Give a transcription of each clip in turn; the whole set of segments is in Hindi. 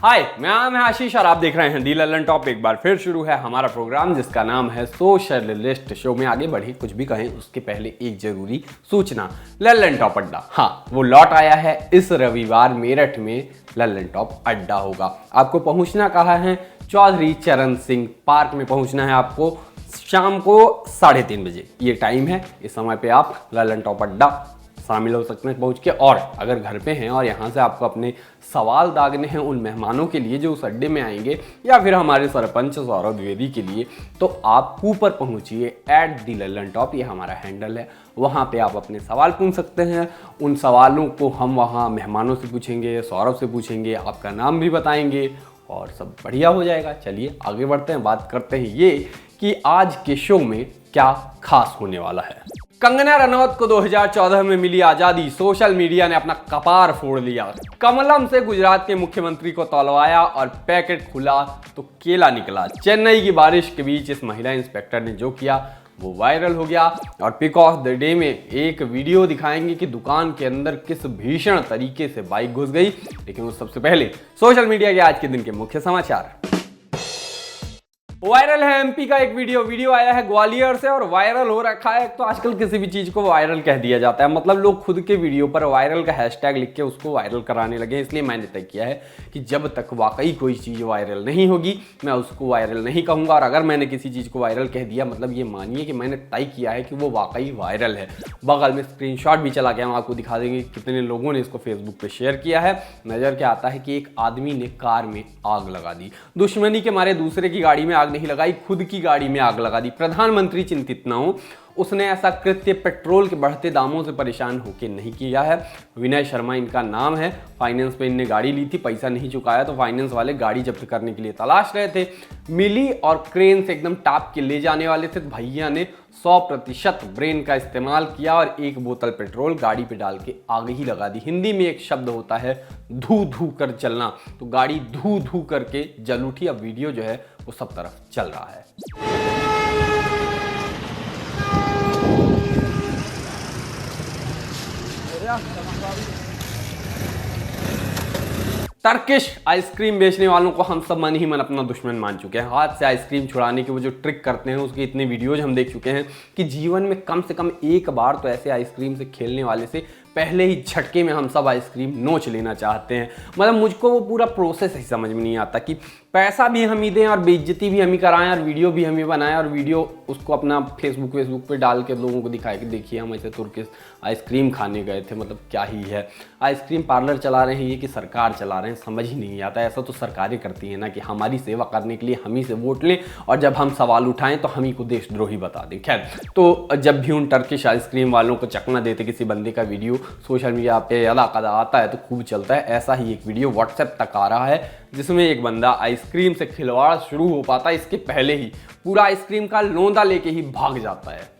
हाय, मैं आशीष और आप देख रहे हैं दी लल्लन टॉप। एक बार फिर शुरू है हमारा प्रोग्राम जिसका नाम है सोशलिस्ट। शो में आगे बढ़े कुछ भी कहें उसके पहले एक जरूरी सूचना, लल्लन टॉप अड्डा वो लौट आया है। इस रविवार मेरठ में लल्लन टॉप अड्डा होगा। आपको पहुंचना कहाँ है? चौधरी चरण सिंह पार्क में पहुंचना है आपको। शाम को 3:30 बजे ये टाइम है। इस समय पे आप लल्लन टॉप अड्डा शामिल हो सकते हैं पहुंच के। और अगर घर पे हैं और यहाँ से आपको अपने सवाल दागने हैं उन मेहमानों के लिए जो उस अड्डे में आएंगे, या फिर हमारे सरपंच सौरभ द्विवेदी के लिए, तो आप ऊपर पहुँचिए @दी_लल्लन_टॉप, ये हमारा हैंडल है। वहाँ पे आप अपने सवाल पूछ सकते हैं। उन सवालों को हम वहाँ मेहमानों से पूछेंगे, सौरभ से पूछेंगे, आपका नाम भी बताएंगे और सब बढ़िया हो जाएगा। चलिए आगे बढ़ते हैं, बात करते हैं ये कि आज के शो में क्या खास होने वाला है। कंगना रनौत को 2014 में मिली आजादी, सोशल मीडिया ने अपना कपार फोड़ लिया। कमलम से गुजरात के मुख्यमंत्री को तौलवाया और पैकेट खुला तो केला निकला। चेन्नई की बारिश के बीच इस महिला इंस्पेक्टर ने जो किया वो वायरल हो गया। और पिक ऑफ द डे में एक वीडियो दिखाएंगे कि दुकान के अंदर किस भीषण तरीके से बाइक घुस गई। लेकिन वो सबसे पहले सोशल मीडिया के आज के दिन के मुख्य समाचार। वायरल है एमपी का एक वीडियो आया है ग्वालियर से और वायरल हो रखा है। तो आजकल किसी भी चीज को वायरल कह दिया जाता है, मतलब लोग खुद के वीडियो पर वायरल का हैशटैग लिख के उसको वायरल कराने लगे। इसलिए मैंने तय किया है कि जब तक वाकई कोई चीज वायरल नहीं होगी मैं उसको वायरल नहीं कहूंगा। और अगर मैंने किसी चीज को वायरल कह दिया मतलब ये मानिए कि मैंने तय किया है कि वो वाकई वायरल है। बगल में स्क्रीनशॉट भी चला गया, हम आपको दिखा देंगे कितने लोगों ने इसको फेसबुक पे शेयर किया है। नजर क्या आता है कि एक आदमी ने कार में आग लगा दी। दुश्मनी के मारे दूसरे की गाड़ी में आग नहीं लगाई, खुद की गाड़ी में आग लगा दी। प्रधानमंत्री चिंतित ना हो, उसने ऐसा कृत्य पेट्रोल के बढ़ते दामों से परेशान होकर नहीं किया है। विनय शर्मा इनका नाम है। फाइनेंस पे इनने गाड़ी ली थी, पैसा नहीं चुकाया तो फाइनेंस वाले गाड़ी जब्त करने के लिए तलाश रहे थे। मिली और क्रेन से एकदम टाप के ले जाने वाले थे। भैया ने 100% ब्रेन का इस्तेमाल किया और 1 बोतल पेट्रोल गाड़ी पे डाल के आग ही लगा दी। हिंदी में एक शब्द होता है धू धू कर चलना, तो गाड़ी धू धू करके जल उठी। अब वीडियो जो है वो सब तरफ चल रहा है। टर्किश आइसक्रीम बेचने वालों को हम सब मन ही मन अपना दुश्मन मान चुके हैं। हाथ से आइसक्रीम छुड़ाने के वो जो ट्रिक करते हैं उसके इतने वीडियोज हम देख चुके हैं कि जीवन में कम से कम एक बार तो ऐसे आइसक्रीम से खेलने वाले से पहले ही झटके में हम सब आइसक्रीम नोच लेना चाहते हैं। मतलब मुझको वो पूरा प्रोसेस ही समझ में नहीं आता कि पैसा भी हम ही दें और बेइज्जती भी हम ही कराएं और वीडियो भी हम ही बनाएं और वीडियो उसको अपना फेसबुक पे डाल के लोगों को दिखाए कि देखिए हम ऐसे तुर्किश आइसक्रीम खाने गए थे। मतलब क्या ही है, आइसक्रीम पार्लर चला रहे हैं ये कि सरकार चला रहे हैं, समझ ही नहीं आता। ऐसा तो सरकारें करती हैं ना कि हमारी सेवा करने के लिए हम ही से वोट लें और जब हम सवाल उठाएं तो हम ही को देशद्रोही बता दें। खैर, तो जब भी उन टर्किश आइसक्रीम वालों को चकना देते किसी बंदे का वीडियो सोशल मीडिया पे अदा आता है तो खूब चलता है। ऐसा ही एक वीडियो व्हाट्सएप तक आ रहा है जिसमें एक बंदा आइसक्रीम से खिलवाड़ शुरू हो पाता है इसके पहले ही पूरा आइसक्रीम का लोंदा लेके ही भाग जाता है।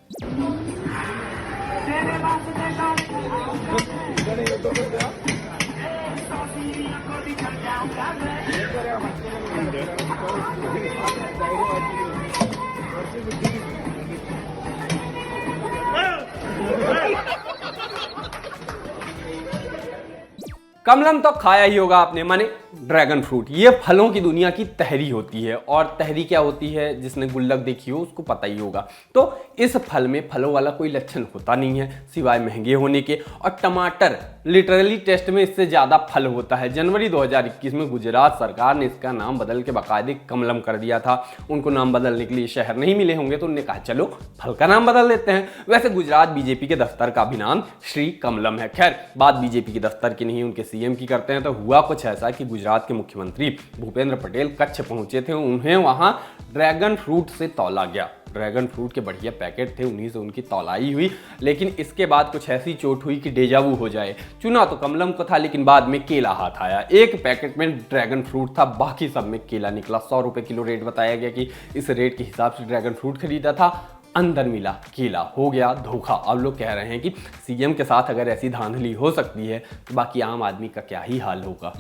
कमलम तो खाया ही होगा आपने, माने ड्रैगन फ्रूट। ये फलों की दुनिया की तहरी होती है और तहरी क्या होती है जिसने गुल्लक देखी हो उसको पता ही होगा। तो इस फल में फलों वाला कोई लक्षण होता नहीं है सिवाय महंगे होने के। और टमाटर लिटरली टेस्ट में इससे ज़्यादा फल होता है। जनवरी 2021 में गुजरात सरकार ने इसका नाम बदल के बाकायदे कमलम कर दिया था। उनको नाम बदलने के लिए शहर नहीं मिले होंगे तो उन्होंने कहा चलो फल का नाम बदल देते हैं। वैसे गुजरात बीजेपी के दफ्तर का भी नाम श्री कमलम है। खैर, बात बीजेपी के दफ्तर की नहीं उनके सीएम की करते हैं। तो हुआ कुछ ऐसा कि गुजरात के मुख्यमंत्री भूपेंद्र पटेल कच्छ पहुंचे थे। उन्हें वहां ड्रैगन फ्रूट से तौला गया। ड्रैगन फ्रूट के बढ़िया पैकेट थे, उन्हीं से उनकी तौलाई हुई। लेकिन इसके बाद कुछ ऐसी चोट हुई कि डेजावू हो जाए। चुना तो कमलम को था लेकिन बाद में केला हाथ आया। एक पैकेट में ड्रैगन फ्रूट था, बाकी सब में केला निकला। 100 रुपए किलो रेट बताया गया कि इस रेट के हिसाब से ड्रैगन फ्रूट खरीदा था, अंदर मिला केला। हो गया धोखा। अब लोग कह रहे हैं कि सीएम के साथ अगर ऐसी धांधली हो सकती है तो बाकी आम आदमी का क्या ही हाल होगा।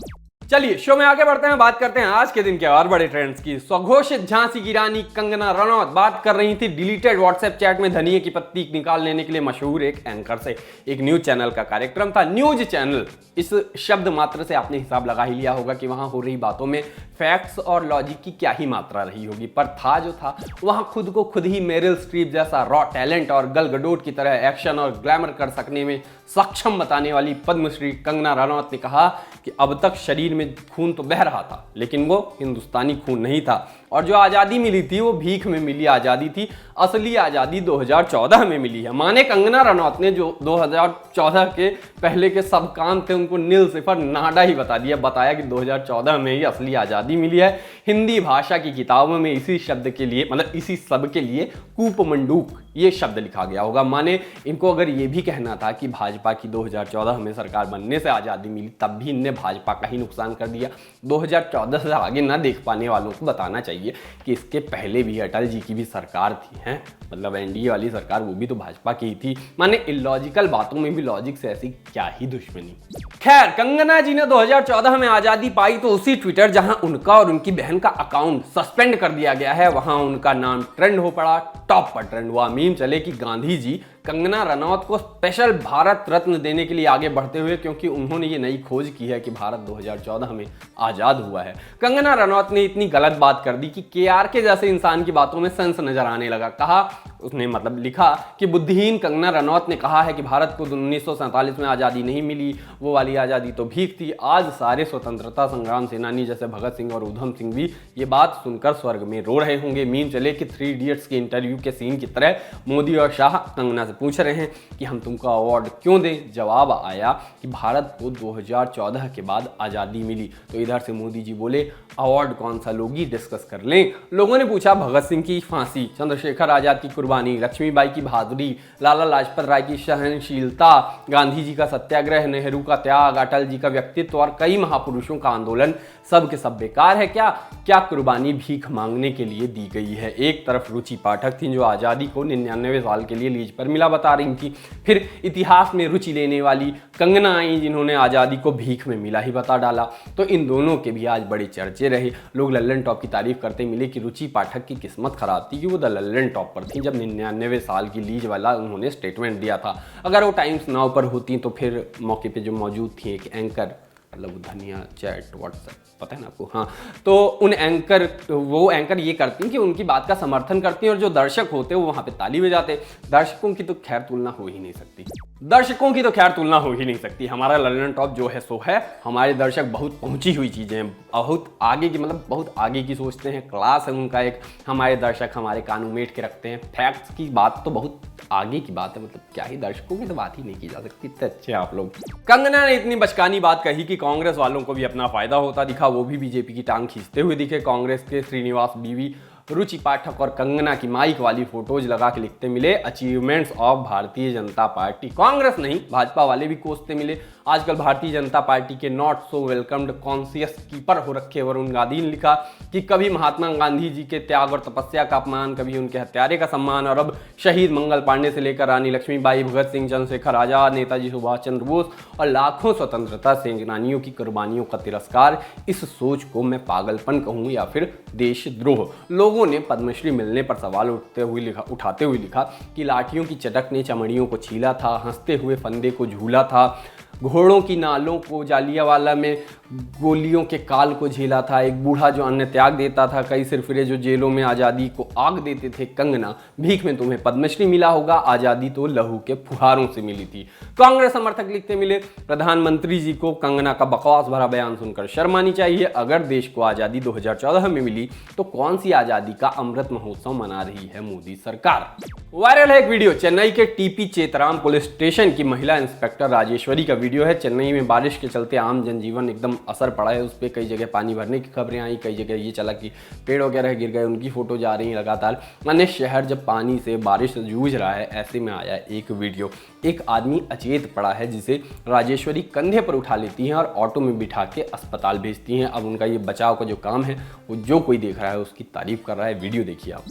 चलिए शो में आगे बढ़ते हैं, बात करते हैं आज के दिन के और बड़े ट्रेंड्स की। स्वघोषित झांसी की रानी कंगना रनौत बात कर रही थी डिलीटेड व्हाट्सएप चैट में धनिये की पत्ती निकाल लेने के लिए मशहूर एक एंकर से। एक न्यूज चैनल का कार्यक्रम था। न्यूज चैनल, इस शब्द मात्र से आपने हिसाब लगा ही लिया होगा कि वहां हो रही बातों में फैक्ट्स और लॉजिक की क्या ही मात्रा रही होगी, पर था जो था वहां खुद को खुद ही मेरिल स्ट्रीप जैसा रॉ टैलेंट और गल गडोट की तरह एक्शन और ग्लैमर कर सकने में सक्षम बताने वाली पद्मश्री कंगना रनौत ने कहा कि अब तक शरीर में खून तो बह रहा था, लेकिन वो हिंदुस्तानी खून नहीं था, और जो आज़ादी मिली थी वो भीख में मिली आज़ादी थी। असली आज़ादी 2014 में मिली है। माने कंगना रनौत ने जो 2014 के पहले के सब काम थे उनको नील सिफर नाडा ही बता दिया, बताया कि 2014 में ही असली आज़ादी मिली है। हिंदी भाषा की किताबों में इसी शब्द के लिए, मतलब इसी सब के लिए कूप मंडूक ये शब्द लिखा गया होगा। माने इनको अगर ये भी कहना था कि भाजपा की 2014 में सरकार बनने से आज़ादी मिली, तब भी इनने भाजपा का ही नुकसान कर दिया। 2014 से आगे ना देख पाने वालों को बताना चाहिए कि इसके पहले भी अटल जी की भी सरकार थी, हैं, मतलब एनडीए वाली सरकार, वो भी तो भाजपा की ही थी। माने इलॉजिकल बातों में भी लॉजिक से ऐसी क्या ही दुश्मनी। खैर, कंगना जी ने 2014 में आजादी पाई तो उसी ट्विटर जहां उनका और उनकी बहन का अकाउंट सस्पेंड कर दिया गया है, वहां उनका नाम ट्रेंड हो पड़ा, टॉप पर ट्रेंड हुआ। मीम चले कि गांधी जी कंगना रनौत को स्पेशल भारत रत्न देने के लिए आगे बढ़ते हुए, क्योंकि उन्होंने ये नई खोज की है कि भारत 2014 में आजाद हुआ है। कंगना रनौत ने इतनी गलत बात कर दी कि केआरके जैसे इंसान की बातों में सेंस नजर आने लगा। कहा उसने, मतलब लिखा कि बुद्धिहीन कंगना रनौत ने कहा है कि भारत को 1947 में आज़ादी नहीं मिली, वो वाली आज़ादी तो भीख थी। आज सारे स्वतंत्रता संग्राम सेनानी जैसे भगत सिंह और उधम सिंह भी ये बात सुनकर स्वर्ग में रो रहे होंगे। मीम चले कि 3 इडियट्स के इंटरव्यू के सीन की तरह मोदी और शाह कंगना से पूछ रहे हैं कि हम तुमको अवार्ड क्यों दें। जवाब आया कि भारत को 2014 के बाद आज़ादी मिली। तो इधर से मोदी जी बोले अवार्ड कौन सा लोगी, डिस्कस कर लें। लोगों ने पूछा भगत सिंह की फांसी, चंद्रशेखर आजाद की कुर्बानी, लक्ष्मीबाई की बहादुरी, लाला लाजपत राय की सहनशीलता, गांधी जी का सत्याग्रह, नेहरू का त्याग, अटल जी का व्यक्तित्व और कई महापुरुषों का आंदोलन, सब के सब बेकार है क्या? क्या कुर्बानी भीख मांगने के लिए दी गई है? एक तरफ रुचि पाठक थी जो आज़ादी को 99 साल के लिए लीज पर मिला बता रही थी, फिर इतिहास में रुचि लेने वाली कंगना आई जिन्होंने आज़ादी को भीख में मिला ही बता डाला। तो इन दोनों के भी आज बड़े चर्चे रहे। लोग लल्लन टॉप की तारीफ करते मिले कि रुचि पाठक की किस्मत खराब थी कि वो द लल्लन टॉप पर थी जब 99 साल की लीज वाला उन्होंने स्टेटमेंट दिया था। अगर वो टाइम्स नाउ पर होती तो फिर मौके पे जो मौजूद थी एक एंकर, मतलब धनिया चैट व्हाट्सएप, पता है ना आपको, हाँ, तो उन एंकर, वो एंकर ये करती हैं कि उनकी बात का समर्थन करती हैं और जो दर्शक होते हैं वो वहाँ पे ताली बजाते। दर्शकों की तो खैर तुलना हो ही नहीं सकती, दर्शकों की तो खैर तुलना हो ही नहीं सकती। हमारा लल्लन टॉप जो है सो है, हमारे दर्शक बहुत पहुंची हुई चीज़ें हैं, बहुत आगे की, मतलब बहुत आगे की सोचते हैं, क्लास है उनका एक। हमारे दर्शक हमारे कान उमेट के रखते हैं, फैक्ट्स की बात तो बहुत आगे की बात है, मतलब क्या ही, दर्शकों की तो बात ही नहीं की जा सकती। इतने अच्छे आप लोग। कंगना ने इतनी बचकानी बात कही कि कांग्रेस वालों को भी अपना फायदा होता दिखा, वो भी बीजेपी की टांग खींचते हुए दिखे। कांग्रेस के श्रीनिवास बीवी रुचि पाठक और कंगना की माइक वाली फोटोज लगा के लिखते मिले achievements of Bharatiya Janata party. Congress नहीं, भाजपा वाले भी कोसते मिले। आजकल भारतीय जनता पार्टी के not so welcomed conscious keeper हो रखे वरुण गांधी ने लिखा कि कभी महात्मा गांधी जी के त्याग और तपस्या का अपमान, कभी उनके हत्यारे का सम्मान, और अब शहीद मंगल पांडे से लेकर रानी लक्ष्मीबाई, भगत सिंह, चंद्रशेखर आजाद, नेताजी सुभाष चंद्र बोस और लाखों स्वतंत्रता सेनानियों की कुर्बानियों का तिरस्कार। इस सोच को मैं पागलपन कहूँ या फिर देशद्रोह। लोगों ने पद्मश्री मिलने पर सवाल उठाते हुए लिखा कि लाठियों की चटक ने चमड़ियों को छीला था, हंसते हुए फंदे को झूला था, घोड़ों की नालों को, जालियांवाला में गोलियों के काल को झेला था, एक बूढ़ा जो अन्न त्याग देता था, कई सिरफिरे जो जेलों में आज़ादी को आग देते थे। कंगना, भीख में तुम्हें पद्मश्री मिला होगा, आज़ादी तो लहू के फुहारों से मिली थी। कांग्रेस समर्थक लिखते मिले प्रधानमंत्री जी को कंगना का बकवास भरा बयान सुनकर शर्म आनी चाहिए। अगर देश को आज़ादी 2014 में मिली तो कौन सी आज़ादी का अमृत महोत्सव मना रही है मोदी सरकार। वायरल है एक वीडियो, चेन्नई के टीपी चेतराम पुलिस स्टेशन की महिला इंस्पेक्टर राजेश्वरी का वीडियो है। चेन्नई में बारिश के चलते आम जनजीवन एकदम असर पड़ा है, उस पर कई जगह पानी भरने की खबरें आई, कई जगह ये चला कि पेड़ वगैरह गिर गए, उनकी फोटो जा रही है लगातार। माने शहर जब पानी से, बारिश से जूझ रहा है, ऐसे में आया एक वीडियो। एक आदमी अचेत पड़ा है जिसे राजेश्वरी कंधे पर उठा लेती हैं और ऑटो में बिठा के अस्पताल भेजती हैं। अब उनका ये बचाव का जो काम है वो जो कोई देख रहा है उसकी तारीफ कर रहा है। वीडियो देखिए आप।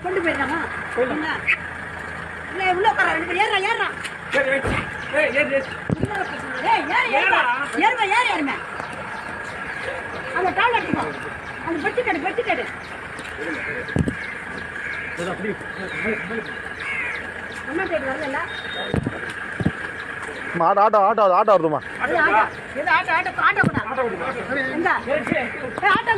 கொண்டு போயிடலாமா? இல்லை இவ்வளோ உட்கார ஏறா ஏறா ஏறுமா ஏறுமே அந்த டால் எடுத்துக்கோ அந்த பெட்டு கேடு என்ன கேடு வரல ஆட்டோ வருதுமா ஆட்டோ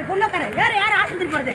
கொண்டா யார் ஆஸ்பத்திரி போறது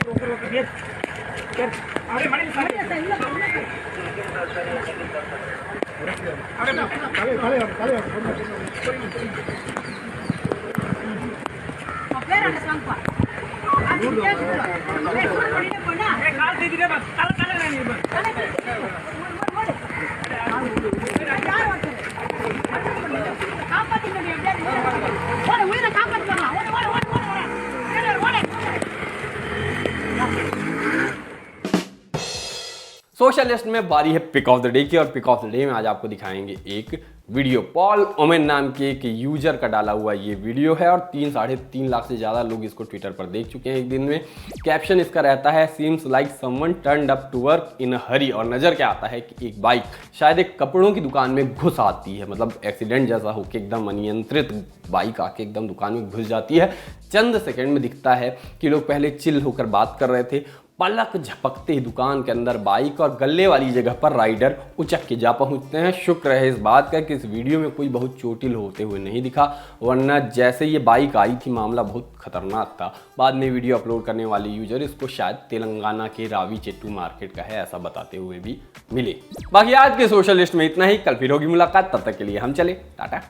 सोशल लिस्ट में बारी है पिक ऑफ द डे की, और पिक ऑफ द डे में आज आपको दिखाएंगे एक वीडियो। पॉल ओमेन नाम के एक यूजर का डाला हुआ ये वीडियो है, और 3-3.5 लाख से ज़्यादा लोग इसको ट्विटर पर देख चुके हैं एक दिन में। कैप्शन इसका रहता है seems like someone turned up to work in a hurry, और नज़र क्या आता है कि एक बाइक शायद एक कपड़ों की दुकान में घुस आती है, मतलब एक्सीडेंट जैसा होकर एकदम अनियंत्रित बाइक आके एकदम दुकान में घुस जाती है। चंद सेकंड में दिखता है कि लोग पहले चिल होकर बात कर रहे थे, पलक झपकते ही दुकान के अंदर बाइक और गले वाली जगह पर राइडर उचक के जा पहुंचते हैं। शुक्र है इस बात का कि इस वीडियो में कोई बहुत चोटिल होते हुए नहीं दिखा, वरना जैसे ये बाइक आई थी मामला बहुत खतरनाक था। बाद में वीडियो अपलोड करने वाले यूजर इसको शायद तेलंगाना के रावी चेट्टू मार्केट का है ऐसा बताते हुए भी मिले। बाकी आज के सोशल लिस्ट में इतना ही, कल फिर होगी मुलाकात, तब तक के लिए हम चले टाटा।